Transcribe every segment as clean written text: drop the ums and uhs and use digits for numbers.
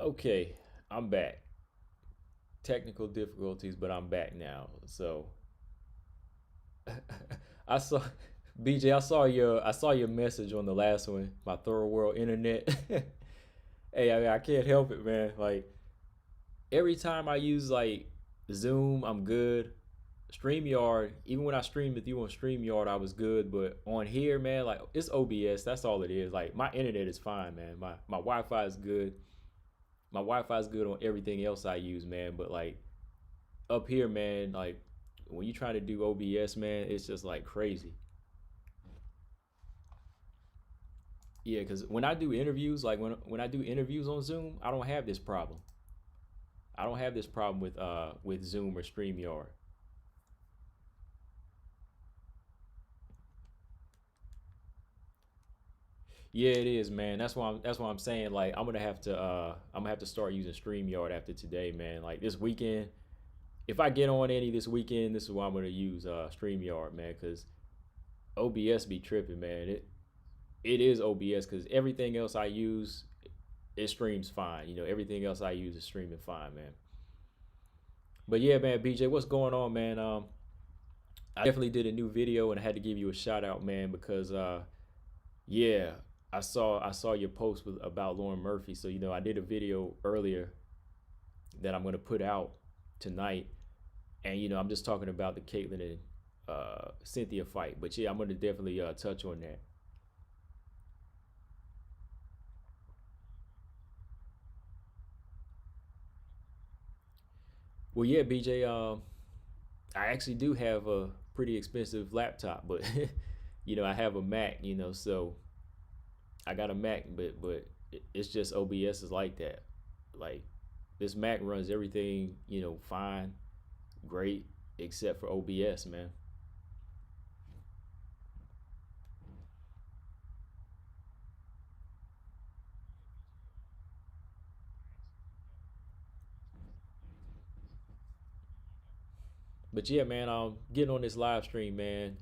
Okay, I'm back. Technical difficulties, but I'm back now. So I saw BJ. I saw your message on the last one. My third world internet. Hey, I can't help it, man. Like every time I use like Zoom, I'm good. StreamYard, even when I streamed with you on StreamYard, I was good. But on here, man, like it's OBS. That's all it is. Like my internet is fine, man. My Wi-Fi is good. My Wi-Fi is good on everything else I use, man. But like up here, man, like when you try to do OBS, man, it's just like crazy. Yeah, because when I do interviews, like when I do interviews on Zoom, I don't have this problem. I don't have this problem with Zoom or StreamYard. Yeah, it is, man. That's why I'm saying like I'm gonna have to start using StreamYard after today, man. Like this weekend, if I get on any this weekend, this is why I'm gonna use StreamYard, man, because OBS be tripping, man. It is OBS because everything else I use it streams fine. Everything else I use is streaming fine, man. But yeah, man, BJ, what's going on, man? I definitely did a new video and I had to give you a shout out, man, because yeah, I saw your post about Lauren Murphy. So I did a video earlier that I'm gonna put out tonight, and I'm just talking about the Caitlyn and Cynthia fight. But yeah, I'm gonna definitely touch on that. Well, yeah, BJ. I actually do have a pretty expensive laptop, but I have a Mac. So I got a Mac, but it's just OBS is like that. Like this Mac runs everything, fine, great, except for OBS, man. But yeah, man, getting on this live stream, man.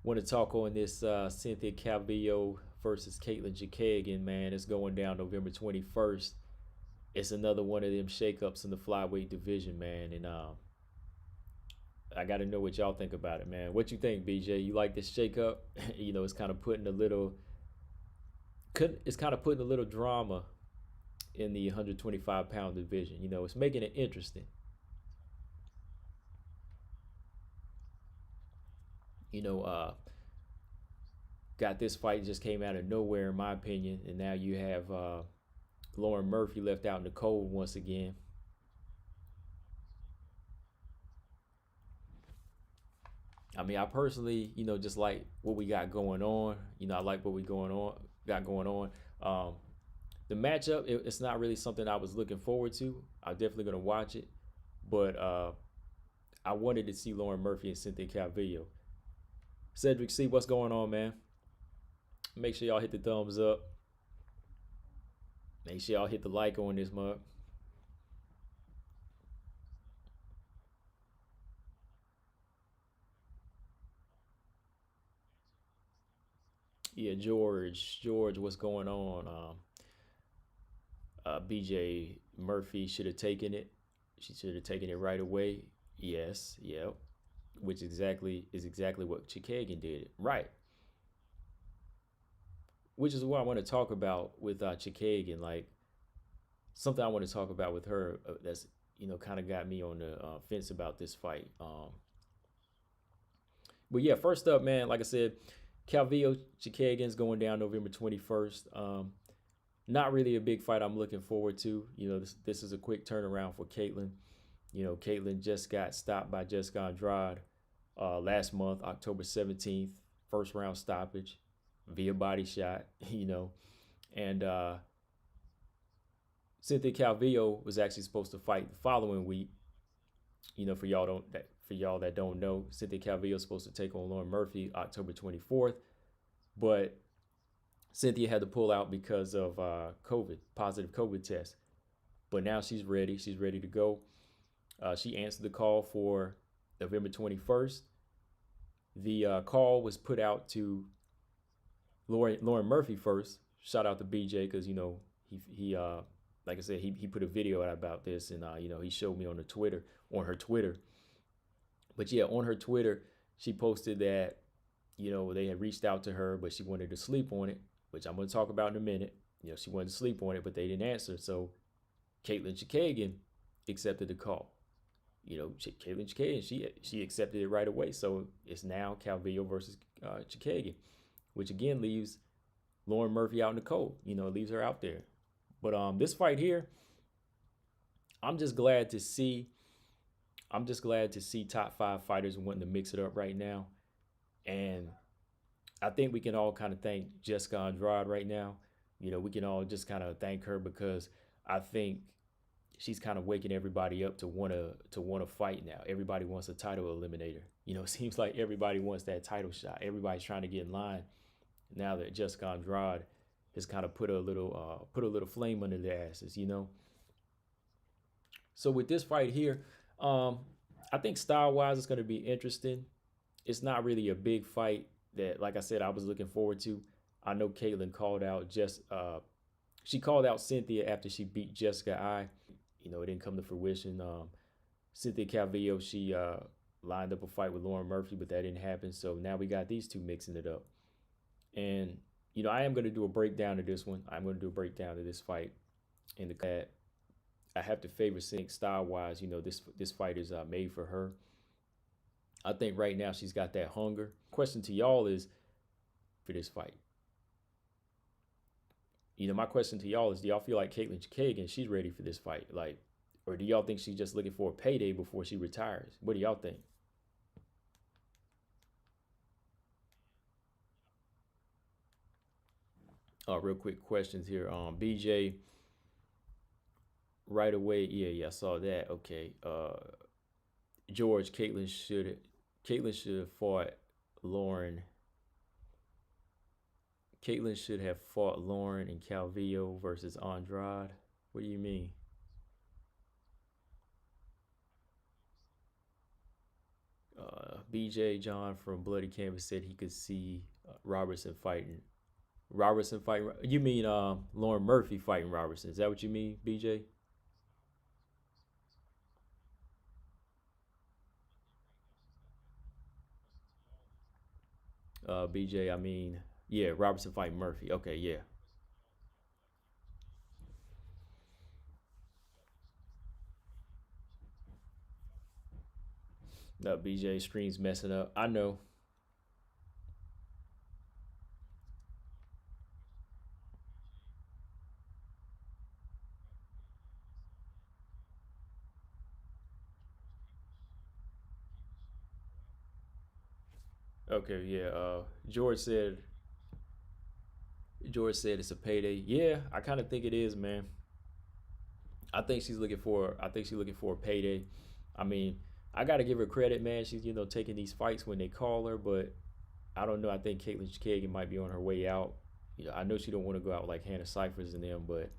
Want to talk on this Cynthia Cavillo versus Caitlyn Chookagian, man. It's going down November 21st. It's another one of them shakeups in the flyweight division, man. And I got to know what y'all think about it, man. What you think, BJ? You like this shakeup? It's kind of putting a little, it's kind of putting a little drama in the 125-pound division. It's making it interesting. You know, got this fight just came out of nowhere, in my opinion, and now you have Lauren Murphy left out in the cold once again. I mean, I personally, just like what we got going on. I like what we got going on. Um, the matchup, it's not really something I was looking forward to. I'm definitely gonna watch it, but I wanted to see Lauren Murphy and Cynthia Calvillo. Cedric, see what's going on, man. Make sure y'all hit the thumbs up. Make sure y'all hit the like on this mug. Yeah, George, what's going on? BJ Murphy should have taken it. She should have taken it right away. Yes, yep. Which exactly what Chookagian did. Right. Which is what I want to talk about with Chookagian. Like something I want to talk about with her that's kind of got me on the fence about this fight. But yeah, first up, man, like I said, Calvillo Chookagian's going down November 21st. Not really a big fight I'm looking forward to. This is a quick turnaround for Caitlyn. Caitlyn just got stopped by Jessica Andrade last month, October 17th, first round stoppage via body shot, and Cynthia Calvillo was actually supposed to fight the following week. For y'all that don't know, Cynthia Calvillo is supposed to take on Lauren Murphy October 24th, but Cynthia had to pull out because of COVID, positive COVID test. But now she's ready. She's ready to go. She answered the call for November 21st. The call was put out to Lauren Murphy first. Shout out to BJ because he like I said, he put a video out about this, and he showed me on the Twitter, on her Twitter. But yeah, on her Twitter, she posted that they had reached out to her, but she wanted to sleep on it, which I'm going to talk about in a minute. She wanted to sleep on it, but they didn't answer. So Caitlin Chookagian accepted the call. Caitlin Chookagian, she accepted it right away. So it's now Cavillo versus Chookagian, which again leaves Lauren Murphy out in the cold. It leaves her out there. But this fight here, I'm just glad to see top 5 fighters wanting to mix it up right now. And I think we can all kind of thank Jessica Andrade right now. We can all just kind of thank her, because I think she's kind of waking everybody up to want to fight now. Everybody wants a title eliminator. It seems like everybody wants that title shot. Everybody's trying to get in line now that Jessica Andrade has kind of put a little flame under their asses. So with this fight here, I think style-wise it's going to be interesting. It's not really a big fight that, like I said, I was looking forward to. I know Caitlin called out she called out Cynthia after she beat Jessica I. It didn't come to fruition. Cynthia Cavillo, she lined up a fight with Lauren Murphy, but that didn't happen. So now we got these two mixing it up. And, I am going to do a breakdown of this one. I'm going to do a breakdown of this fight. In the I have to favor Cynthia style-wise. This fight is made for her. I think right now she's got that hunger. Question to y'all is for this fight. My question to y'all is, do y'all feel like Caitlin Chookagian, she's ready for this fight? Or do y'all think she's just looking for a payday before she retires? What do y'all think? Real quick questions here. BJ, right away. Yeah, I saw that. Okay. George, Caitlin should have fought Lauren. Caitlin should have fought Lauren and Calvillo versus Andrade. What do you mean? BJ John from Bloody Canvas said he could see Robertson fighting. You mean Lauren Murphy fighting Robertson? Is that what you mean, BJ? BJ, I mean, yeah, Robertson fighting Murphy. Okay, yeah. No, BJ stream's messing up. I know. Okay, yeah. George said it's a payday. Yeah, I kind of think it is, man. I think she's looking for a payday. I mean, I gotta give her credit, man. She's taking these fights when they call her, but I don't know. I think Caitlin Chookagian might be on her way out. I know she don't want to go out like Hannah Cyphers and them, but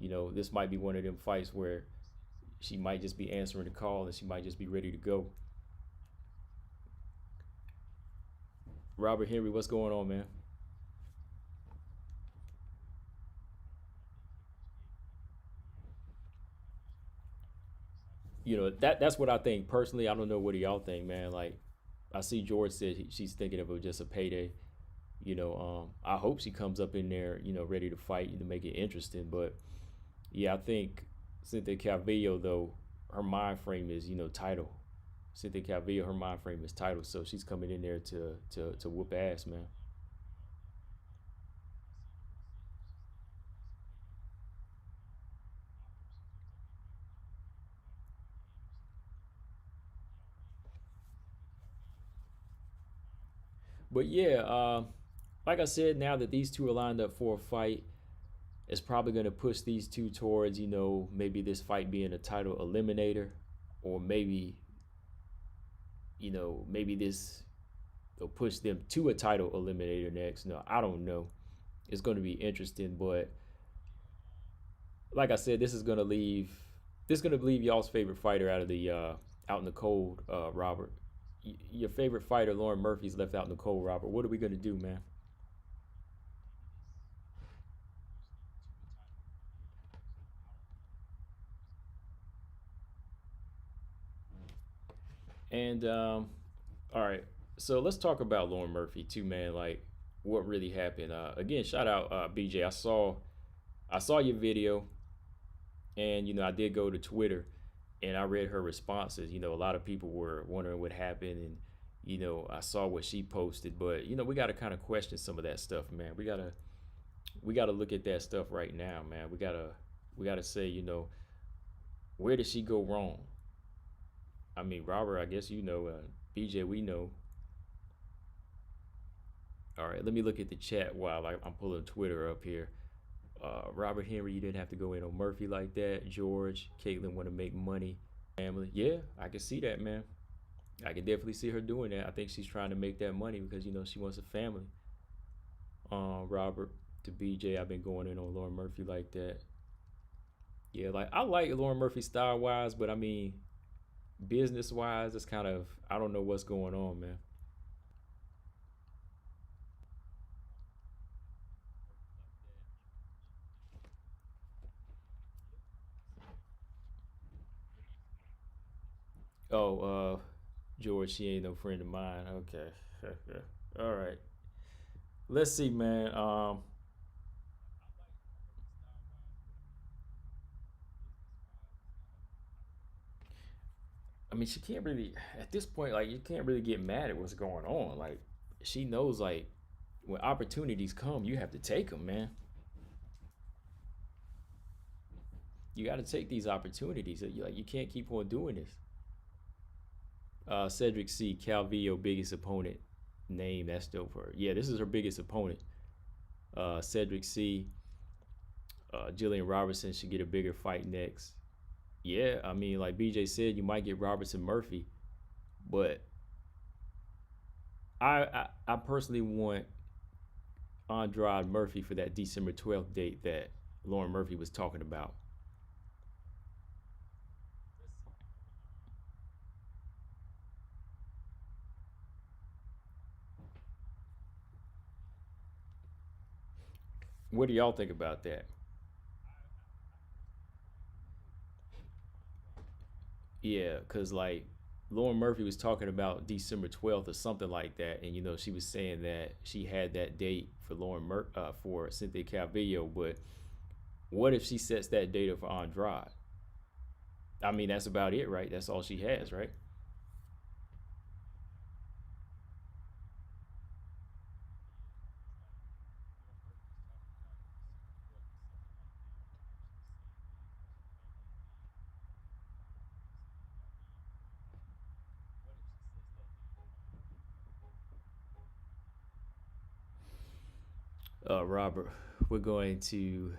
this might be one of them fights where she might just be answering the call and she might just be ready to go. Robert Henry, what's going on, man? That's what I think personally. I don't know, what do y'all think, man? Like, I see George said she's thinking of it just a payday. I hope she comes up in there, ready to fight to make it interesting. But yeah, I think Cynthia Calvillo, though, her mind frame is title. Cynthia Calvillo, her mind frame is title, so she's coming in there to whoop ass, man. But yeah, like I said, now that these two are lined up for a fight, it's probably going to push these two towards, maybe this fight being a title eliminator, or maybe this will push them to a title eliminator next. No, I don't know. It's going to be interesting, but like I said, this is going to leave y'all's favorite fighter out in the cold, Robert. Your favorite fighter, Lauren Murphy's left out in the cold, Robert. What are we going to do, man? And all right, so let's talk about Lauren Murphy too, man. Like, what really happened? Again, shout out BJ. I saw your video, and I did go to Twitter, and I read her responses. A lot of people were wondering what happened, and I saw what she posted, but we got to kind of question some of that stuff, man. We gotta look at that stuff right now, man. We gotta say, where did she go wrong? I mean, Robert, I guess BJ, we know. All right, let me look at the chat while I'm pulling Twitter up here. Robert Henry, you didn't have to go in on Murphy like that. George, Caitlin want to make money. Family, yeah, I can see that, man. I can definitely see her doing that. I think she's trying to make that money because she wants a family. Robert to BJ, I've been going in on Lauren Murphy like that. Yeah, like I like Lauren Murphy style wise, but I mean business wise, it's kind of I don't know what's going on, man. Oh, George, she ain't no friend of mine. Okay. All right. Let's see, man. I mean, she can't really at this point. Like, you can't really get mad at what's going on. Like, she knows like when opportunities come, you have to take them, man. You got to take these opportunities. You can't keep on doing this. Cedric C. Calvillo, biggest opponent. Name that's dope for her. Yeah, this is her biggest opponent. Cedric C. Jillian Robertson should get a bigger fight next. Yeah, I mean, like BJ said, you might get Robertson Murphy, but I personally want Andrade Murphy for that December 12th date that Lauren Murphy was talking about. What do y'all think about that? Yeah, cause like Lauren Murphy was talking about December 12th or something like that, and she was saying that she had that date for for Cynthia Calvillo, but what if she sets that date up for Andrade? I mean, that's about it, right? That's all she has, right? Robert, we're going to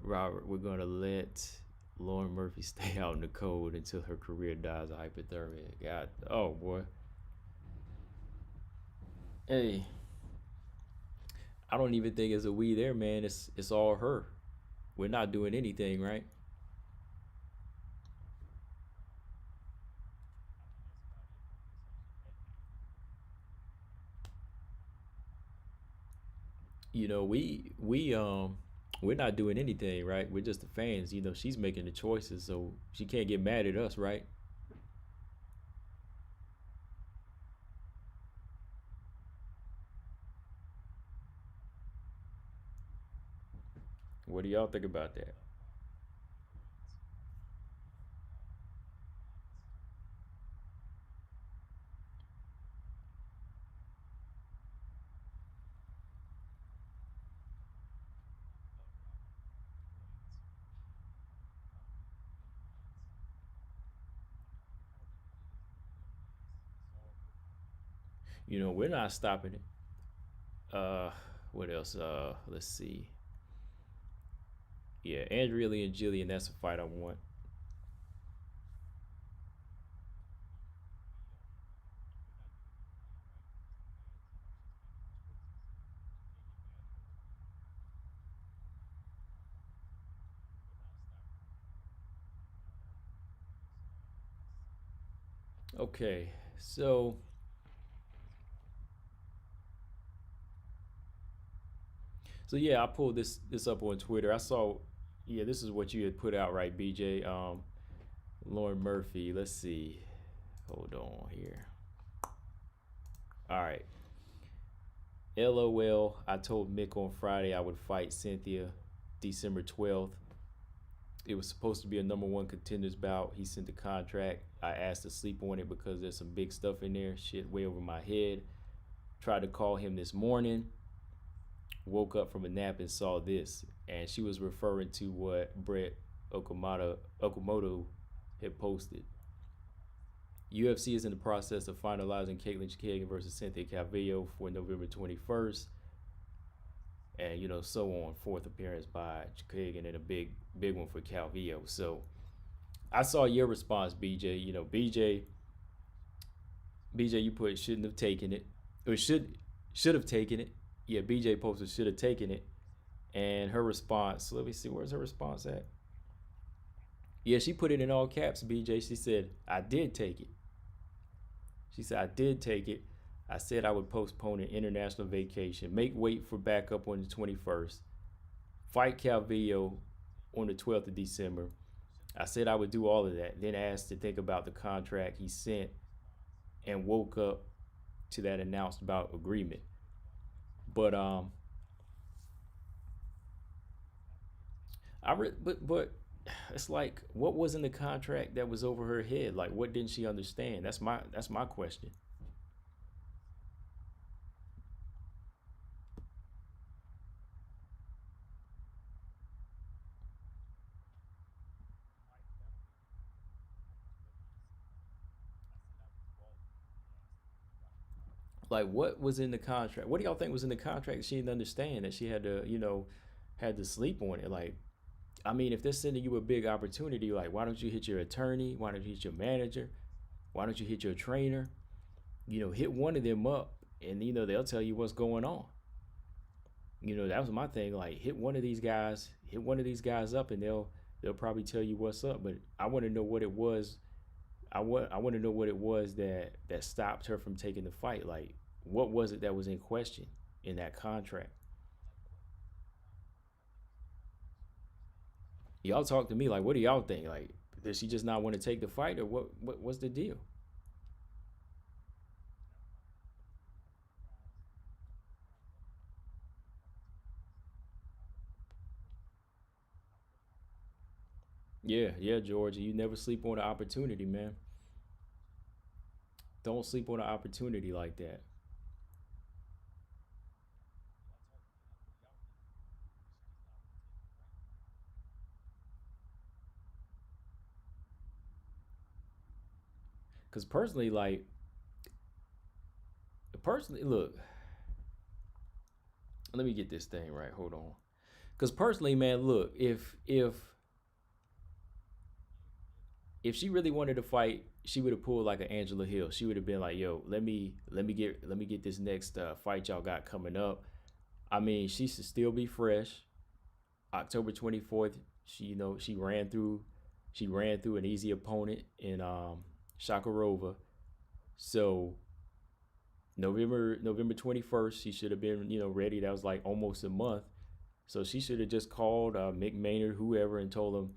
we're going to let Lauren Murphy stay out in the cold until her career dies of hypothermia. God, oh boy. Hey, I don't even think it's a we there, man. It's all her. We're not doing anything, right? We we're not doing anything, right? We're just the fans. She's making the choices, so she can't get mad at us, right? What do y'all think about that? We're not stopping it. What else? Let's see. Yeah, Andrea Lee and Jillian. That's a fight I want. Okay, so yeah, I pulled this up on Twitter. I saw, yeah, this is what you had put out, right, BJ? Lauren Murphy. Let's see. Hold on here. All right. LOL. I told Mick on Friday I would fight Cynthia December 12th. It was supposed to be a number one contenders bout. He sent the contract. I asked to sleep on it because there's some big stuff in there. Shit way over my head. Tried to call him this morning. Woke up from a nap and saw this. And she was referring to what Brett Okamoto had posted. UFC is in the process of finalizing Caitlin Chookagian versus Cynthia Cavillo for November 21st. And, so on. Fourth appearance by Chookagian and a big one for Cavillo. So I saw your response, BJ. BJ, you put shouldn't have taken it. Or should have taken it. Yeah, BJ posted should have taken it. And her response, let me see, where's her response at? Yeah, she put it in all caps, BJ. She said, I did take it. She said, I did take it. I said I would postpone an international vacation, make weight for backup on the 21st, fight Calvillo on the 12th of December. I said I would do all of that, then asked to think about the contract he sent and woke up to that announced about agreement. But but it's like, what was in the contract that was over her head? Like, what didn't she understand? That's my question. Like, what was in the contract? What do y'all think was in the contract that she didn't understand, that she had to, had to sleep on it? Like, I mean, if they're sending you a big opportunity, like, why don't you hit your attorney? Why don't you hit your manager? Why don't you hit your trainer? Hit one of them up, and they'll tell you what's going on. That was my thing. Like, hit one of these guys up, and they'll probably tell you what's up. But I want to know what it was. I want to know what it was that stopped her from taking the fight. Like, what was it that was in question in that contract? Y'all talk to me. Like, what do y'all think? Like, does she just not want to take the fight, or what's the deal? Yeah, Georgia. You never sleep on an opportunity, man. Don't sleep on an opportunity like that. Cause personally, look, let me get this thing right. Hold on. Cause personally, man, look, if she really wanted to fight, she would have pulled like an Angela Hill. She would have been like, "Yo, let me get this next fight y'all got coming up." I mean, she should still be fresh. October 24th, she ran through an easy opponent in Shakarova. So November 21st, she should have been ready. That was like almost a month. So she should have just called Mick Maynard, whoever, and told him,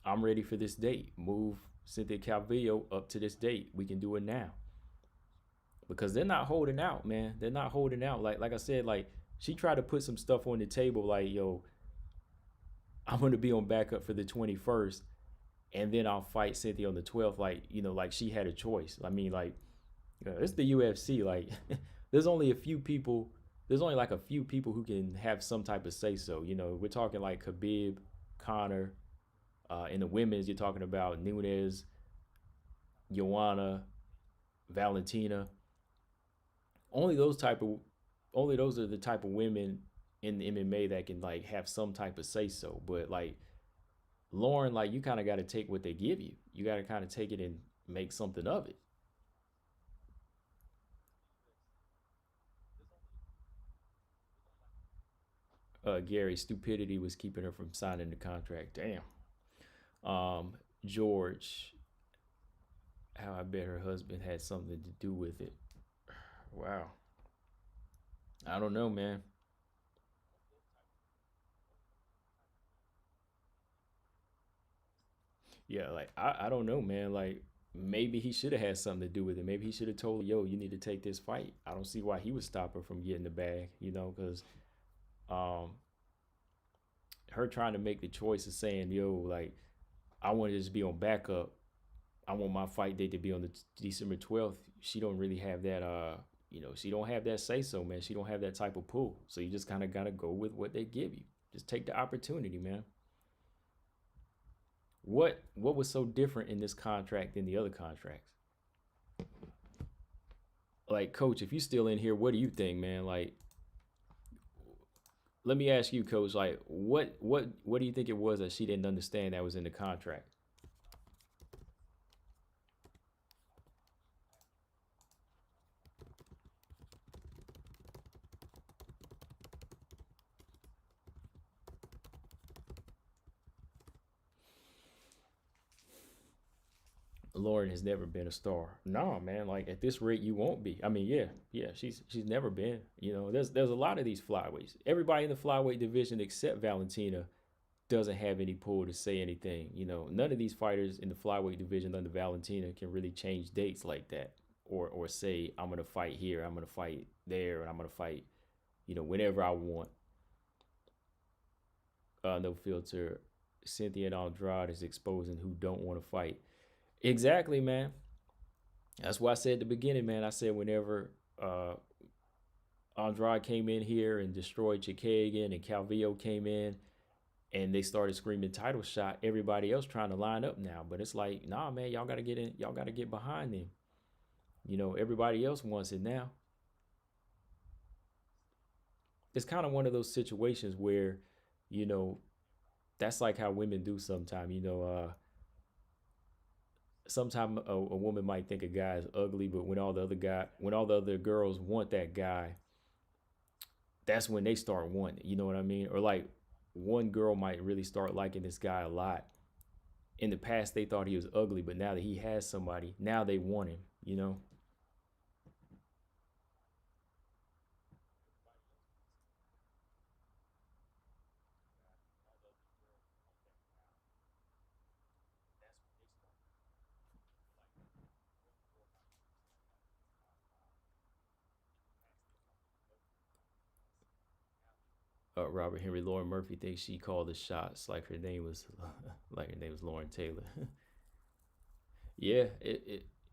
I'm ready for this date. Move Cynthia Calvillo up to this date. We can do it now. Because they're not holding out, man. They're not holding out. Like I said, like, she tried to put some stuff on the table, like, yo, I'm gonna be on backup for the 21st, and then I'll fight Cynthia on the 12th. Like, like she had a choice. I mean, like, it's the UFC. Like, there's only a few people. There's only like a few people who can have some type of say so. We're talking like Khabib, Connor. In the women's, you're talking about Nunes, Joanna, Valentina. Only those type of only those are the type of women in the MMA that can like have some type of say so. But like Lauren, like, you kind of got to take what they give you. You got to kind of take it and make something of it. Gary, stupidity was keeping her from signing the contract. Damn. George, how I bet her husband had something to do with it. Wow. I don't know, man. Yeah, like, I don't know, man. Like, maybe he should have had something to do with it. Maybe he should have told her, yo, you need to take this fight. I don't see why he would stop her from getting the bag, because um, her trying to make the choice of saying, yo, like, I want to just be on backup. I want my fight date to be on the December 12th. She don't really have that, she don't have that say so, man. She don't have that type of pull. So you just kind of got to go with what they give you. Just take the opportunity, man. What was so different in this contract than the other contracts? Like, coach, if you still in here, what do you think, man? Like, let me ask you, coach, like, what do you think it was that she didn't understand that was in the contract? Lauren has never been a star. No, man. Like, at this rate, you won't be. I mean, yeah. She's never been. There's a lot of these flyweights. Everybody in the flyweight division except Valentina doesn't have any pull to say anything. None of these fighters in the flyweight division under Valentina can really change dates like that, or say I'm gonna fight here, I'm gonna fight there, and I'm gonna fight, whenever I want. No filter. Cynthia and Andrade is exposing who don't want to fight. Exactly, man. That's why I said at the beginning, man. I said whenever Andrade came in here and destroyed Chookagian, and Calvillo came in and they started screaming title shot, everybody else trying to line up now. But it's like, nah, man, y'all gotta get in, y'all gotta get behind them. Everybody else wants it now. It's kind of one of those situations where, you know, that's like how women do sometimes. Sometimes a woman might think a guy is ugly, but when all the other girls want that guy, that's when they start wanting it. You know what I mean? Or like one girl might really start liking this guy a lot. In the past, they thought he was ugly, but now that he has somebody, now they want him. Robert Henry, Lauren Murphy thinks she called the shots like her name was like her name was Lauren Taylor. Yeah,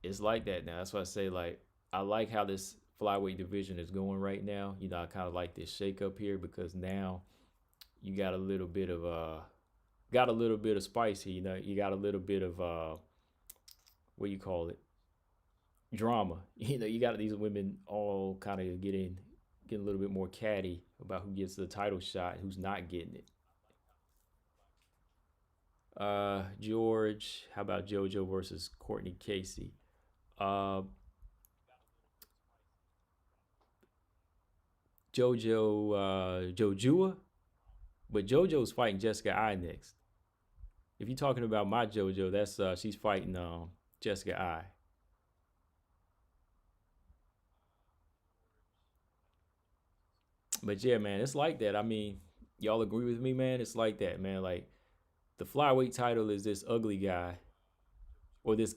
it's like that now. That's why I say, like, I like how this flyweight division is going right now. I kind of like this shake up here because now you got a little bit of spice here. You got a little bit of what do you call it, drama. You got these women all kind of getting a little bit more catty about who gets the title shot, who's not getting it. George, how about JoJo versus Courtney Casey? Uh, JoJo, Jojua, but JoJo's fighting Jessica I next. If you're talking about my JoJo, that's she's fighting Jessica I. But yeah, man, it's like that. I mean, y'all agree with me, man? It's like that, man. Like, the flyweight title is this ugly guy, or this,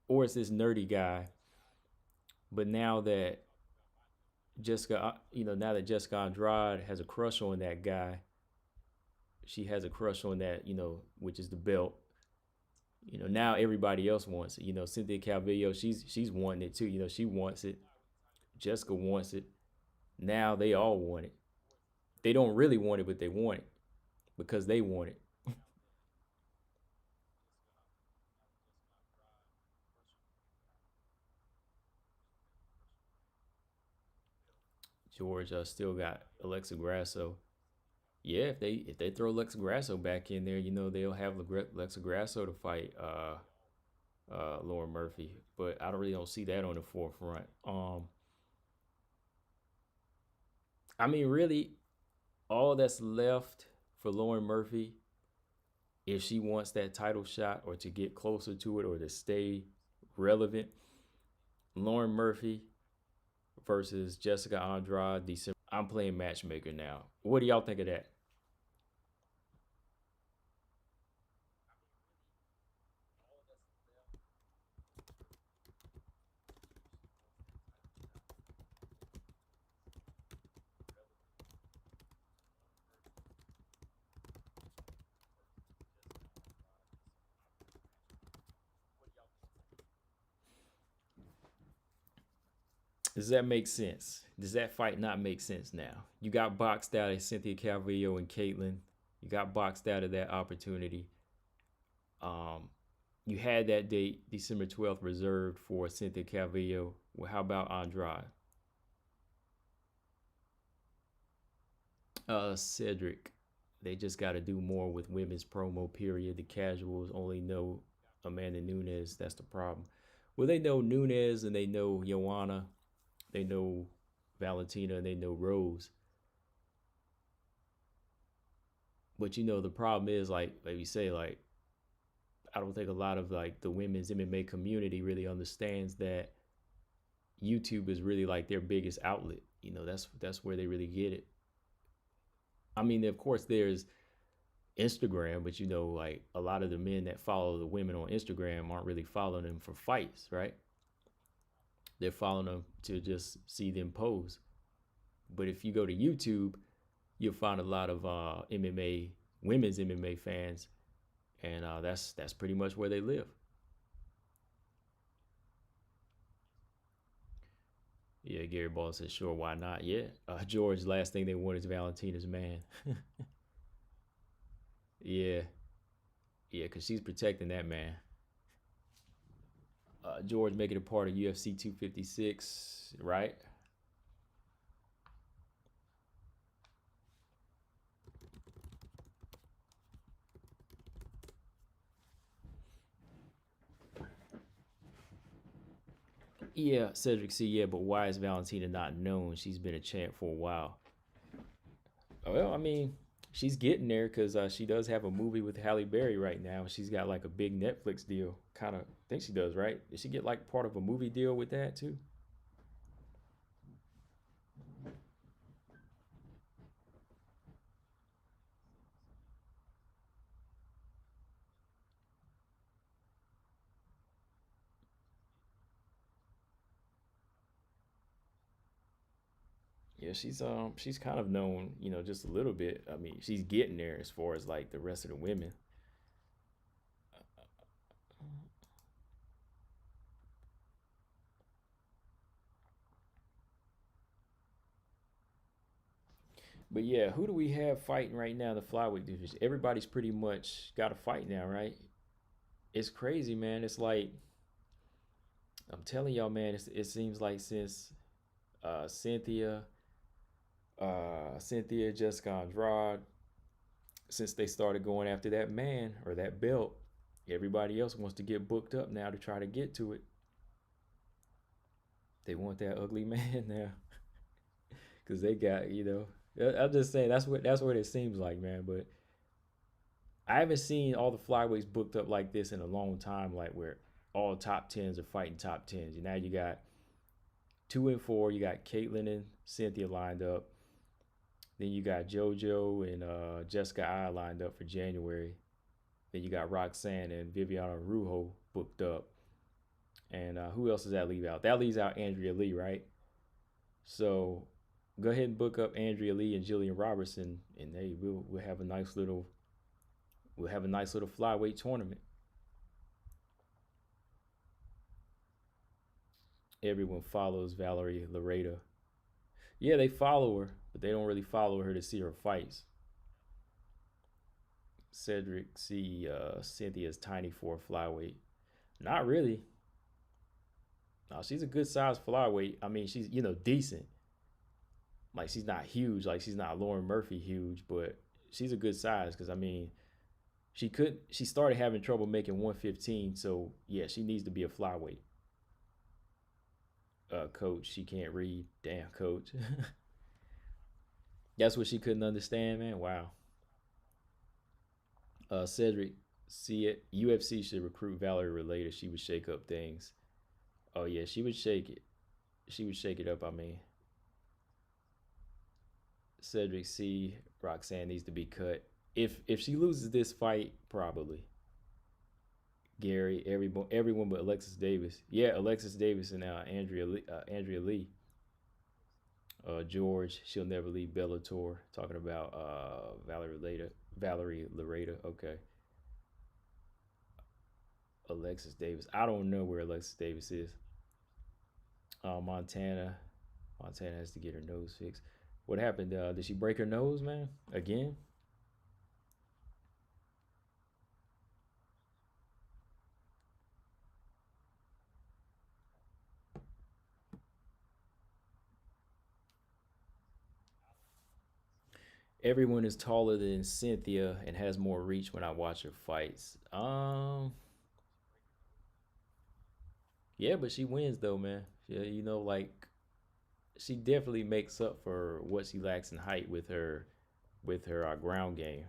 or it's this nerdy guy. But now that Jessica Andrade has a crush on that guy, she has a crush on that, which is the belt. Now everybody else wants it. Cynthia Calvillo, she's wanting it too. She wants it. Jessica wants it. Now they all want it. They don't really want it, but they want it because they want it. George still got Alexa Grasso. Yeah, if they throw Alexa Grasso back in there, they'll have Alexa Grasso to fight Lauren Murphy. But I don't see that on the forefront. I mean, really, all that's left for Lauren Murphy, if she wants that title shot or to get closer to it or to stay relevant, Lauren Murphy versus Jessica Andrade, December. I'm playing matchmaker now. What do y'all think of that? Does that make sense? Does that fight not make sense now? You got boxed out of Cynthia Calvillo and Caitlin. You got boxed out of that opportunity. Um, you had that date, December 12th, reserved for Cynthia Calvillo. Well, how about Andrade? Cedric. They just got to do more with women's promo, period. The casuals only know Amanda Nunes. That's the problem. Well, they know Nunes and they know Joanna. They know Valentina and they know Rose. But the problem is like you say, like I don't think a lot of like the women's MMA community really understands that YouTube is really like their biggest outlet. That's where they really get it. I mean, of course, there's Instagram, but like a lot of the men that follow the women on Instagram aren't really following them for fights, right? They're following them to just see them pose. But if you go to YouTube, you'll find a lot of MMA, women's MMA fans, and that's pretty much where they live. Yeah, Gary Ball says, sure, why not? Yeah. George, last thing they want is Valentina's man. Yeah, yeah, because she's protecting that man. George making it a part of UFC 256, right? Yeah, Cedric C. Yeah, but why is Valentina not known? She's been a champ for a while. Well, I mean, she's getting there because she does have a movie with Halle Berry right now. She's got like a big Netflix deal. Kind of think she does, right? Did she get like part of a movie deal with that too? Yeah, she's kind of known, just a little bit. I mean, she's getting there as far as like the rest of the women. But yeah, who do we have fighting right now in the flyweight division? Everybody's pretty much got a fight now, right? It's crazy, man. It's like I'm telling y'all, man. It seems like since Cynthia, Cynthia, Jessica Andrade, since they started going after that man or that belt, everybody else wants to get booked up now to try to get to it. They want that ugly man now because they got. I'm just saying that's what it seems like, man. But I haven't seen all the flyweights booked up like this in a long time, like where all top tens are fighting top tens. And now you got 2 and 4. You got Caitlyn and Cynthia lined up. Then you got JoJo and Jessica I lined up for January. Then you got Roxanne and Viviana Rujo booked up. And who else does that leave out? That leaves out Andrea Lee, right? So go ahead and book up Andrea Lee and Jillian Robertson, and hey, we'll have a nice little flyweight tournament. Everyone follows Valerie Lareda. Yeah, they follow her, but they don't really follow her to see her fights. Cedric see Cynthia's tiny for a flyweight. Not really. No, she's a good size flyweight. I mean, she's decent. Like she's not huge. Like she's not Lauren Murphy huge, but she's a good size because I mean, she started having trouble making 115. So yeah, she needs to be a flyweight. Coach, she can't read. Damn, coach. That's what she couldn't understand, man. Wow. Cedric, see it. UFC should recruit Valerie Related. She would shake up things. Oh yeah, she would shake it. She would shake it up. I mean, Cedric C. Roxanne needs to be cut. If she loses this fight, probably Gary, everyone but Alexis Davis. Yeah, Alexis Davis and Andrea Lee. George, she'll never leave Bellator. Talking about Valerie Lareda. Okay, Alexis Davis. I don't know where Alexis Davis is. Montana. Montana has to get her nose fixed. What happened? Did she break her nose, man? Again? Everyone is taller than Cynthia and has more reach when I watch her fights. Yeah, but she wins though, man. Yeah, like she definitely makes up for what she lacks in height with her ground game.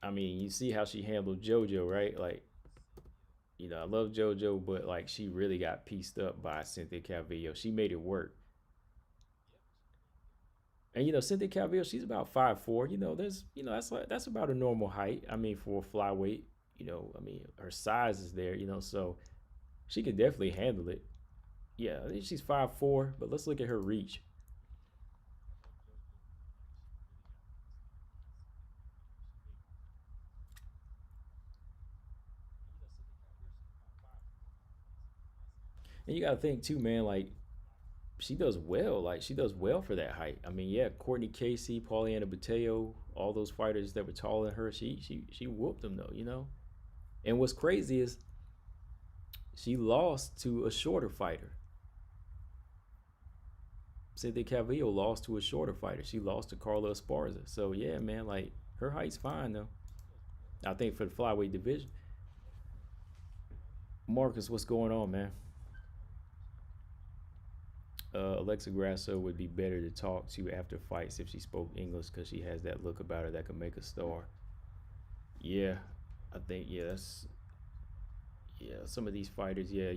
I mean, you see how she handled JoJo, right? Like, I love JoJo, but like she really got pieced up by Cynthia Calvillo. She made it work. And Cynthia Calvillo, she's about 5'4". There's that's about a normal height. I mean, for a flyweight, I mean, her size is there, so she can definitely handle it. Yeah, I think she's 5'4", but let's look at her reach. And you got to think too, man. Like she does well. Like she does well for that height. I mean, yeah, Courtney Casey, Pauliana Bateo, all those fighters that were taller than her, she whooped them though. And what's crazy is she lost to a shorter fighter. Cynthia Calvillo lost to a shorter fighter. She lost to Carla Esparza. So yeah, man, like her height's fine though. I think for the flyweight division. Marcus, what's going on, man? Alexa Grasso would be better to talk to after fights if she spoke English because she has that look about her that could make a star. Yeah, I think yeah. Some of these fighters, yeah,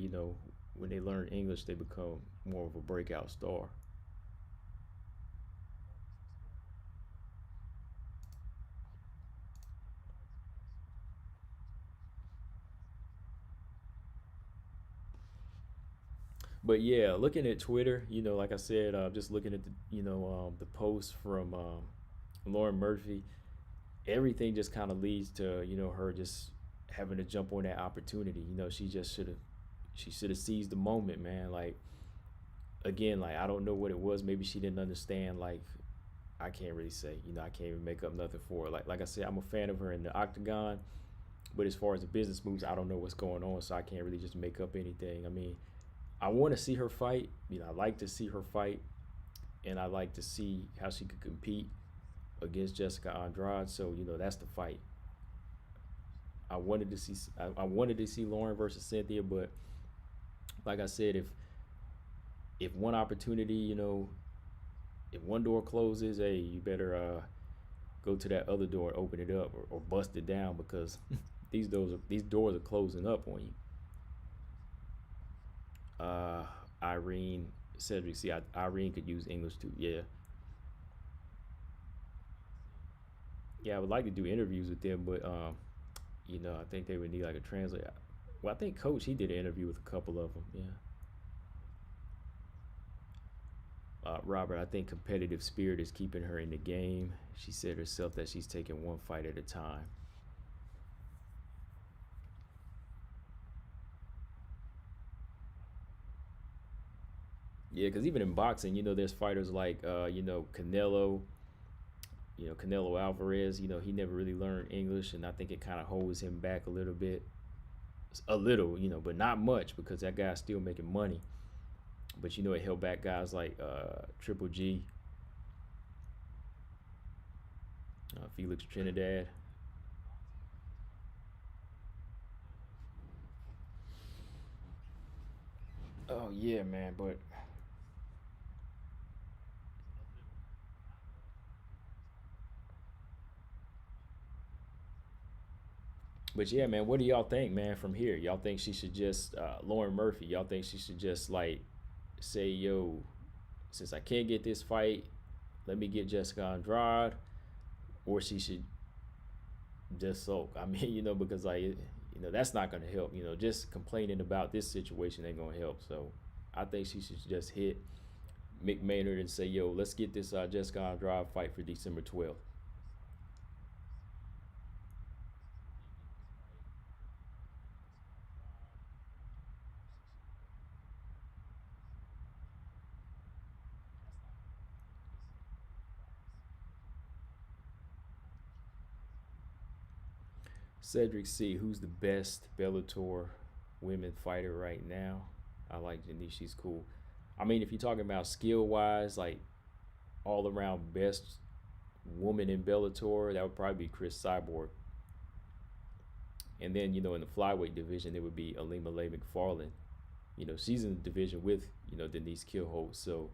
when they learn English, they become more of a breakout star. But yeah, looking at Twitter, like I said, just looking at the post from Lauren Murphy, everything just kind of leads to her just having to jump on that opportunity. She just should have seized the moment, man. Like again, like I don't know what it was. Maybe she didn't understand. Like I can't really say. I can't even make up nothing for her. Like I said, I'm a fan of her in the octagon, but as far as the business moves, I don't know what's going on, so I can't really just make up anything. I mean, I want to see her fight. I like to see her fight, and I like to see how she could compete against Jessica Andrade. So that's the fight. I wanted to see Lauren versus Cynthia, but like I said, if one opportunity, if one door closes, hey, you better go to that other door and open it up or bust it down because these doors are closing up on you. Uh, Irene Cedric, see, Irene could use English too. Yeah, yeah, I would like to do interviews with them, but I think they would need like a translator. Well, I think Coach he did an interview with a couple of them. Yeah. Robert, I think competitive spirit is keeping her in the game. She said herself that she's taking one fight at a time. Yeah, because even in boxing, there's fighters like Canelo. Canelo Alvarez. He never really learned English, and I think it kind of holds him back a little bit. A little, but not much because that guy's still making money. But it held back guys like Triple G, Felix Trinidad. Oh yeah, man. But yeah, man. What do y'all think, man? From here, y'all think she should just Lauren Murphy? Y'all think she should just like say, yo, since I can't get this fight, let me get Jessica Andrade, or she should just sulk. I mean, because like that's not gonna help. Just complaining about this situation ain't gonna help. So I think she should just hit Mick Maynard and say, yo, let's get this Jessica Andrade fight for December 12th. Cedric C. Who's the best Bellator women fighter right now? I like Janice. She's cool. I mean, if you're talking about skill wise, like all around best woman in Bellator, that would probably be Chris Cyborg. And then, in the flyweight division, it would be Alima Lay McFarland. She's in the division with, Denise Kielholtz. So,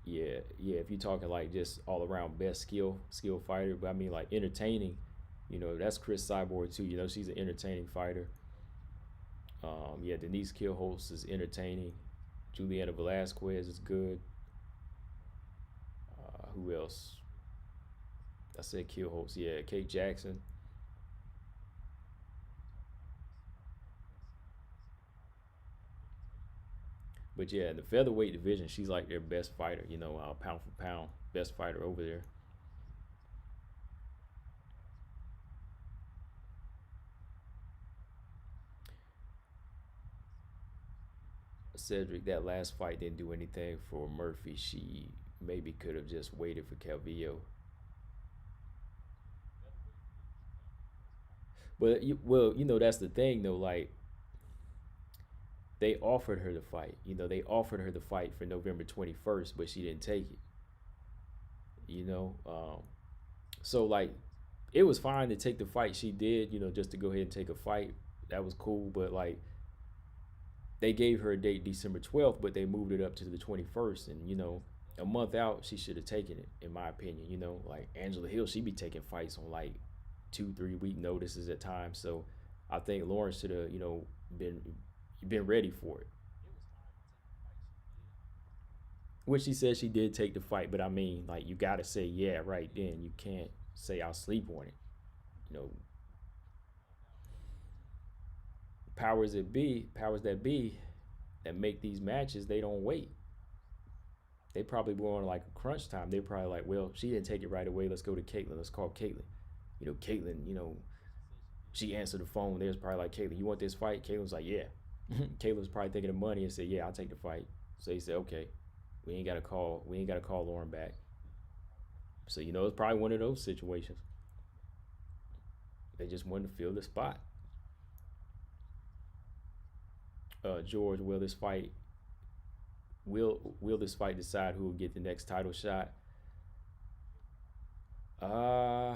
yeah, yeah, if you're talking like just all around best skill fighter, but I mean like entertaining, that's Chris Cyborg too. She's an entertaining fighter. Yeah, Denise Kielholtz is entertaining. Juliana Velasquez is good. Who else? I said Kielholtz. Yeah, Kate Jackson. But yeah, in the featherweight division, she's like their best fighter. Pound for pound, best fighter over there. Cedric, that last fight didn't do anything for Murphy. She maybe could have just waited for Calvillo. But well, that's the thing though. Like they offered her the fight. They offered her the fight for November 21st, but she didn't take it. You know, so like it was fine to take the fight she did. Just to go ahead and take a fight. That was cool. But like they gave her a date December 12th, but they moved it up to the 21st, and a month out she should have taken it, in my opinion. Like Angela Hill, she be taking fights on like 2-3 week notices at times. So I think Lauren should have been ready for it. Which she said she did take the fight, but I mean like you gotta say yeah right then. You can't say I'll sleep on it. You know, powers that be that make these matches, they don't wait. They probably were on like a crunch time. They're probably like, well, she didn't take it right away. Let's go to Caitlin. Let's call Caitlin. Caitlin, she answered the phone. They was probably like, Caitlin, you want this fight? Caitlin's like, yeah. Caitlin was probably thinking of money and said, yeah, I'll take the fight. So he said, okay, we ain't gotta call Lauren back. So it's probably one of those situations. They just wanted to fill the spot. George, will this fight decide who will get the next title shot? Uh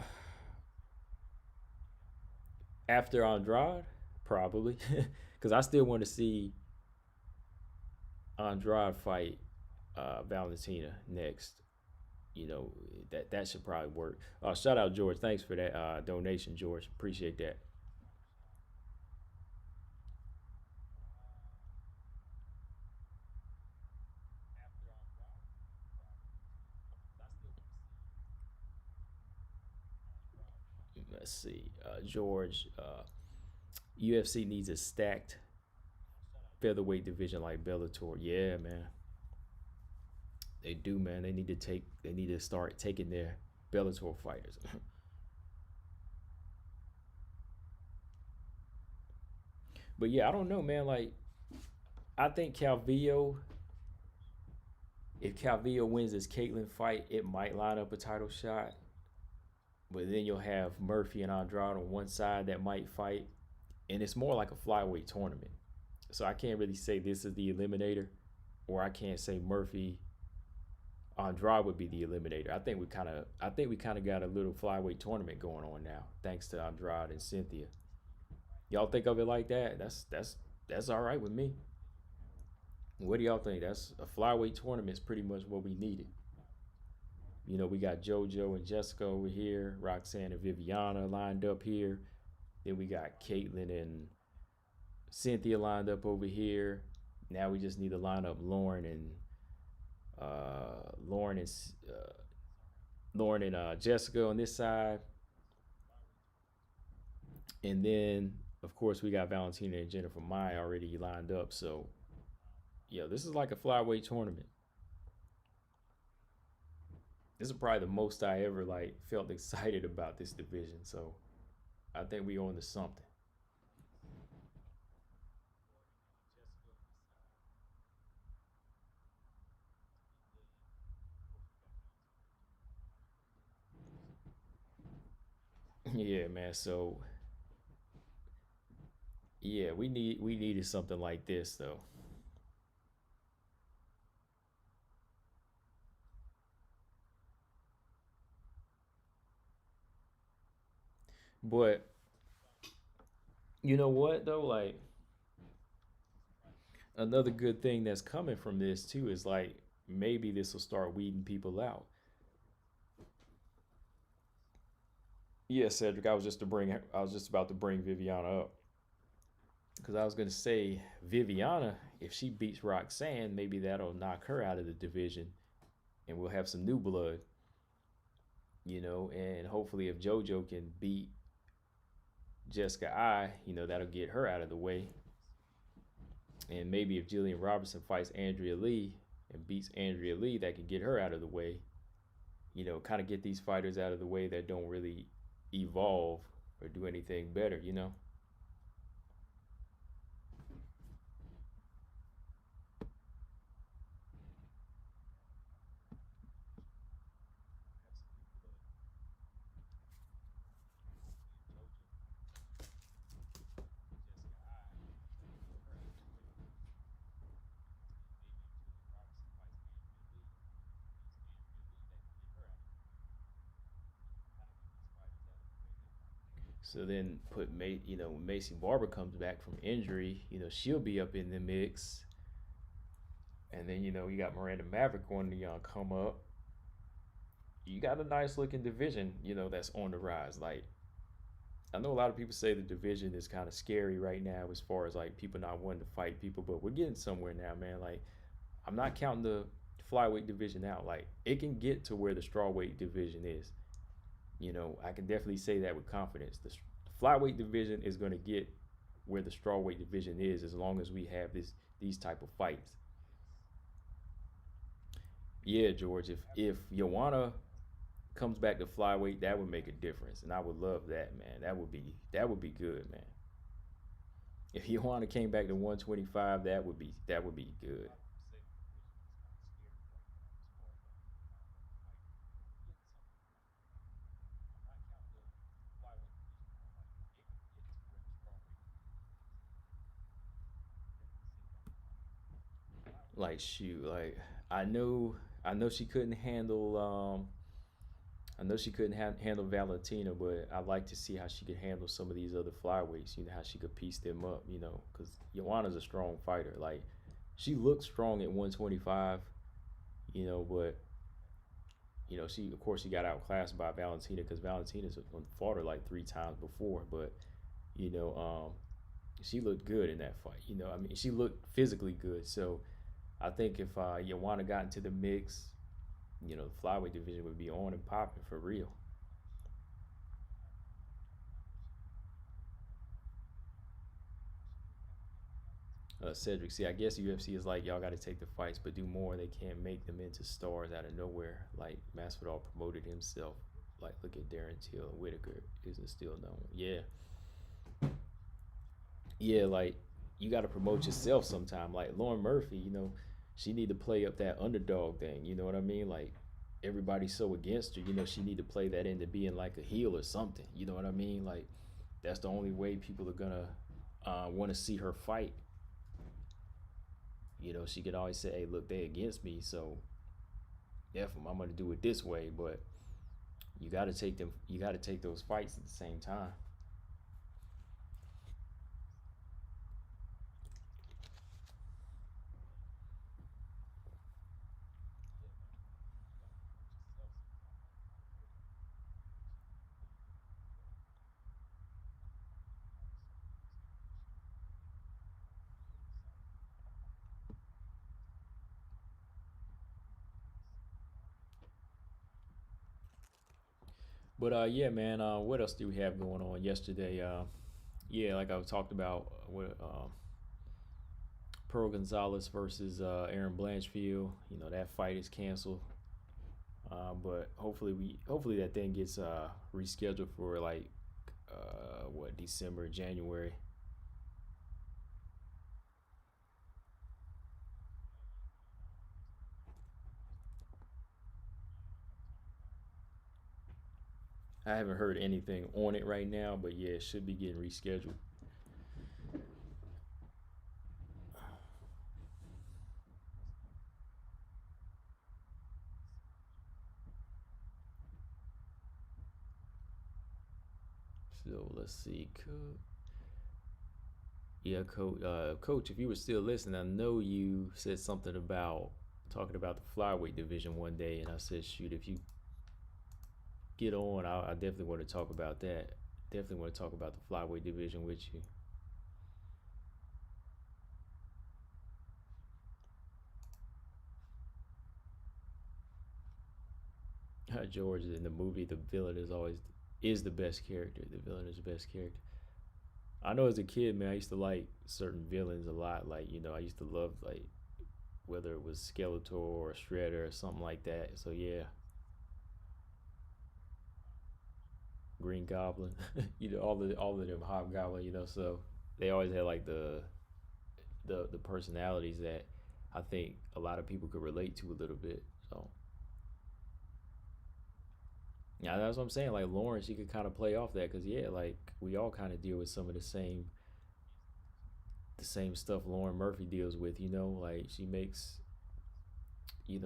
After Andrade, probably, because I still want to see Andrade fight Valentina next. That should probably work. Shout out George, thanks for that donation, George. Appreciate that. Let's see, George. UFC needs a stacked featherweight division like Bellator. Yeah, man, they do, man. They need to start taking their Bellator fighters. But yeah, I don't know, man. Like, I think if Calvillo wins this Caitlyn fight, it might line up a title shot. But then you'll have Murphy and Andrade on one side that might fight, and it's more like a flyweight tournament. So I can't really say this is the eliminator, or I can't say Murphy Andrade would be the eliminator. I think we kind of got a little flyweight tournament going on now, thanks to Andrade and Cynthia. Y'all think of it like that? That's all right with me. What do y'all think? That's a flyweight tournament is pretty much what we needed. We got JoJo and Jessica over here, Roxanne and Viviana lined up here. Then we got Caitlyn and Cynthia lined up over here. Now we just need to line up uh, Lauren and uh, Lauren and Jessica on this side, and then of course we got Valentina and Jennifer Mai already lined up. So yeah, this is like a flyweight tournament. This is probably the most I ever like felt excited about this division. So I think we on to something. Yeah, man. So yeah, we needed something like this though. But you know what though? Like another good thing that's coming from this too is like maybe this will start weeding people out. Yeah, Cedric, I was just about to bring Viviana up because I was gonna say Viviana, if she beats Roxanne, maybe that'll knock her out of the division, and we'll have some new blood, and hopefully if JoJo can beat Jessica that'll get her out of the way, and maybe if Jillian Robertson fights Andrea Lee and beats Andrea Lee, that can get her out of the way, kind of get these fighters out of the way that don't really evolve or do anything better. So then when Macy Barber comes back from injury, she'll be up in the mix. And then, you got Miranda Maverick going to come up. You got a nice looking division, that's on the rise. Like, I know a lot of people say the division is kind of scary right now as far as like people not wanting to fight people, but we're getting somewhere now, man. Like, I'm not counting the flyweight division out. Like, it can get to where the strawweight division is. I can definitely say that with confidence. The flyweight division is going to get where the strawweight division is as long as we have these type of fights. Yeah, George. If Joanna comes back to flyweight, that would make a difference, and I would love that, man. That would be good, man. If Joanna came back to 125, that would be good. Like shoot, like I know I know she couldn't handle I know she couldn't handle Valentina, but I like to see how she could handle some of these other flyweights. How she could piece them up. Because Joanna's a strong fighter. Like she looks strong at 125. But she of course she got outclassed by Valentina because Valentina's fought her like 3 times before. But you know, she looked good in that fight. I mean, she looked physically good. So I think if Joanna got into the mix, the flyweight division would be on and popping for real. Cedric, see, I guess UFC is like y'all got to take the fights, but do more. They can't make them into stars out of nowhere. Like Masvidal promoted himself. Like look at Darren Till and Whitaker isn't still known. Yeah, yeah. Like you got to promote yourself sometime. Like Lauren Murphy, she need to play up that underdog thing. You know what I mean? Like everybody's so against her. She need to play that into being like a heel or something. You know what I mean? Like that's the only way people are gonna want to see her fight. She could always say, "Hey, look, they against me, so yeah, I'm gonna do it this way." But you got to take them. You got to take those fights at the same time. But yeah, man. What else do we have going on yesterday? Yeah, like I talked about with Pearl Gonzalez versus Aaron Blanchfield. That fight is canceled. But hopefully that thing gets rescheduled for like what December, January. I haven't heard anything on it right now, but yeah, it should be getting rescheduled. So let's see. Yeah, coach, if you were still listening, I know you said something about talking about the flyweight division one day, and I said, shoot, if you get on, I definitely want to talk about that. Definitely want to talk about the flyweight division with you. George in the movie, the villain is the best character. The villain is the best character. I know as a kid, man, I used to like certain villains a lot. Like I used to love like whether it was Skeletor or Shredder or something like that. So yeah, Green Goblin, all of them Hobgoblin. So they always had like the personalities that I think a lot of people could relate to a little bit. So yeah, that's what I'm saying. Like Lauren, she could kind of play off that because yeah, like we all kind of deal with some of the same stuff Lauren Murphy deals with. Like she makes,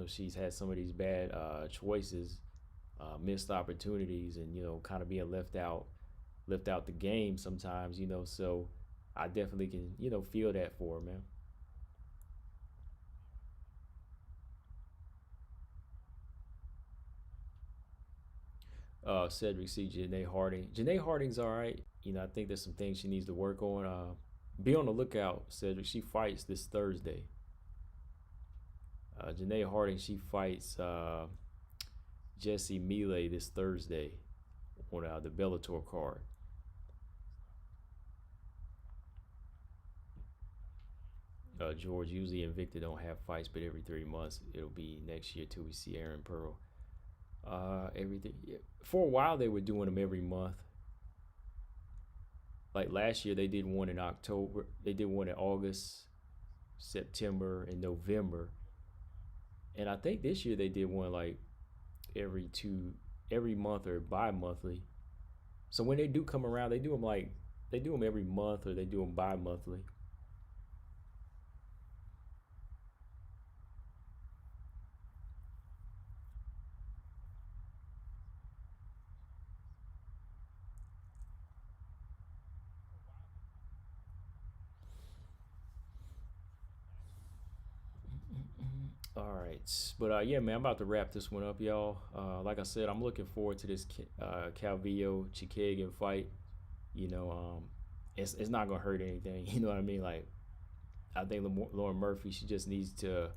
she's had some of these bad choices, missed opportunities, and kind of being left out the game sometimes. So I definitely can feel that for her, man. Cedric C. Janae Harding. Janae Harding's all right. I think there's some things she needs to work on. Be on the lookout, Cedric. She fights this Thursday. Janae Harding, she fights Jesse Melee this Thursday on the Bellator card. George, usually Invicta don't have fights, but every 3 months it'll be next year till we see Aaron Pearl. Everything, yeah. For a while they were doing them every month. Like last year they did one in October. They did one in August, September, and November. And I think this year they did one like every month or bi-monthly. So when they do come around, they do them every month or they do them bi-monthly. All right, but yeah, man, I'm about to wrap this one up, y'all. Like I said, I'm looking forward to this Calvillo Chookagian fight. You know, it's not gonna hurt anything. You know what I mean? Like I think Lauren Murphy, she just needs to,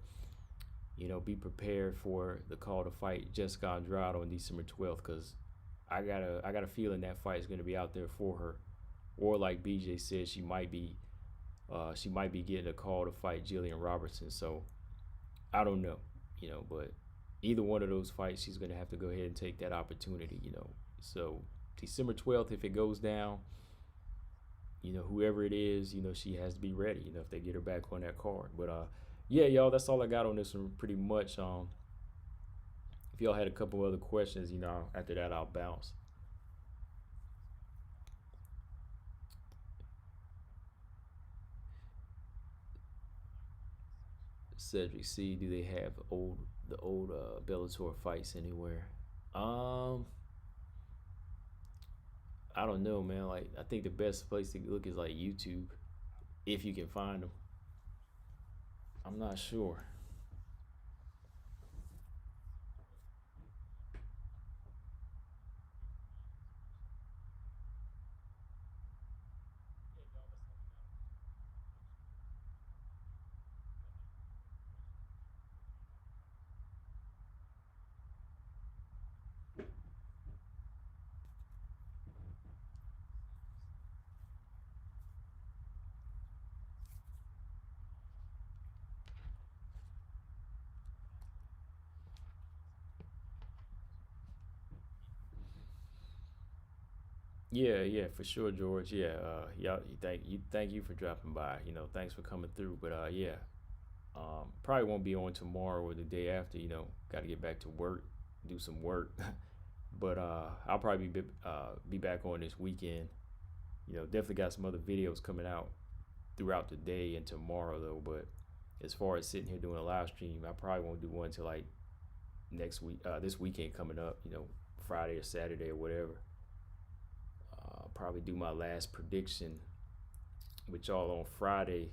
be prepared for the call to fight Jessica Andrade on December 12th, because I got a feeling that fight is gonna be out there for her. Or like BJ said, she might be getting a call to fight Jillian Robertson. So I don't know, but either one of those fights, she's gonna have to go ahead and take that opportunity. So December 12th, if it goes down, whoever it is, she has to be ready. If they get her back on that card. But yeah, y'all, that's all I got on this one, pretty much. If y'all had a couple other questions, after that I'll bounce. Cedric C, do they have the old Bellator fights anywhere? Um, I don't know, man. Like I think the best place to look is like YouTube, if you can find them. I'm not sure. Yeah, yeah, for sure, George. Yeah, y'all, thank you for dropping by. Thanks for coming through. But yeah, probably won't be on tomorrow or the day after. Got to get back to work, do some work. But I'll probably be back on this weekend. Definitely got some other videos coming out throughout the day and tomorrow though. But as far as sitting here doing a live stream, I probably won't do one till like next week, this weekend coming up. Friday or Saturday or whatever. I'll probably do my last prediction with y'all on Friday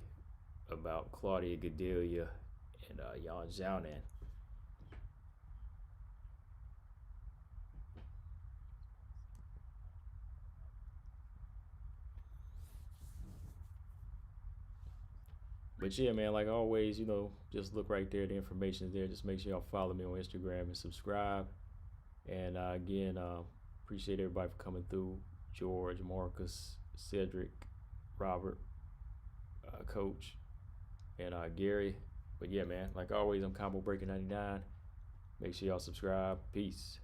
about Claudia Gadelia and Yan Xiaonan. But yeah, man, like always, just look right there. The information is there. Just make sure y'all follow me on Instagram and subscribe. And again, appreciate everybody for coming through. George, Marcus, Cedric, Robert, Coach, and Gary. But yeah, man, like always, I'm Combo Breaker 99. Make sure y'all subscribe. Peace.